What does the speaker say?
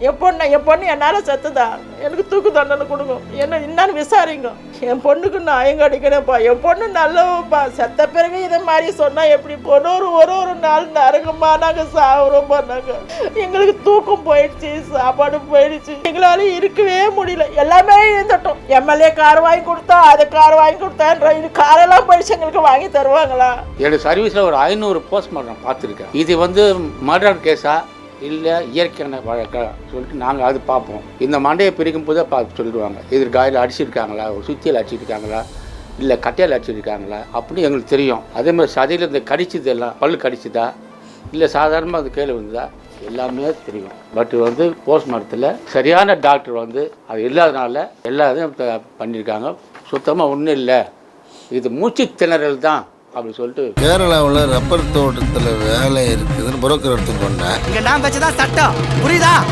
என் பொண்ணு என்னால் செத்துதா, எனக்கு தூக்கு தண்டனை கொடுங்க, என்ன என்னன்னு விசாரிங்க. என் பொண்ணுக்கு நான் அடிக்கணும்ப்பா, என் பொண்ணு நல்லவப்பா. செத்த பிறகு இதை மாதிரி சொன்னால் எப்படி? ஒரு நாள் நரகமா நாங்கள் சாகுறோம்ப்பா. நாங்கள் எங்களுக்கு தூக்கம் போயிடுச்சு, சாப்பாடு போயிடுச்சு, எங்களால இருக்கவே முடியல. எல்லாமே இருந்துட்டோம். எம்எல்ஏ கார் வாங்கி கொடுத்தா, அதை கார் வாங்கி கொடுத்தா, இது காரெல்லாம் போயிடுச்சு, எங்களுக்கு வாங்கி தருவாங்களா? என்னோட சர்வீஸில் ஒரு 500 போஸ்ட்மார்ட்டம் பார்த்துருக்கேன். இது மர்டர் கேஸா இல்லை இயற்கையான வழக்கா சொல்லிட்டு நாங்கள் அது பார்ப்போம். இந்த மண்டையை பிரிக்கும் போதே பார்த்து சொல்லிடுவாங்க, இது காயில் அடிச்சிருக்காங்களா, ஒரு சுத்தியில் அடிச்சிருக்காங்களா, இல்லை கட்டையில் அடிச்சிருக்காங்களா அப்படின்னு எங்களுக்கு தெரியும். அதேமாதிரி சதையில் இந்த கடிச்சதெல்லாம் பல்லு கடிச்சுதா இல்லை சாதாரணமாக அது கீழே வந்ததா எல்லாமே தெரியும். பட் போஸ்ட்மார்ட்டத்தில் சரியான டாக்டர் அது இல்லாதனால எல்லா இதையும் பண்ணியிருக்காங்க. சுத்தமாக ஒன்றும் இல்லை, இது மூச்சு திணறல் தான் அப்படி சொல்லிட்டு. கேரளாவில் ரப்பர் தோட்டத்தில் வேலை இருக்குதுன்னு புரோக்கர் எடுத்து சொன்னேன். இங்கே நான் வச்சுதான் சட்டம், புரியுதா?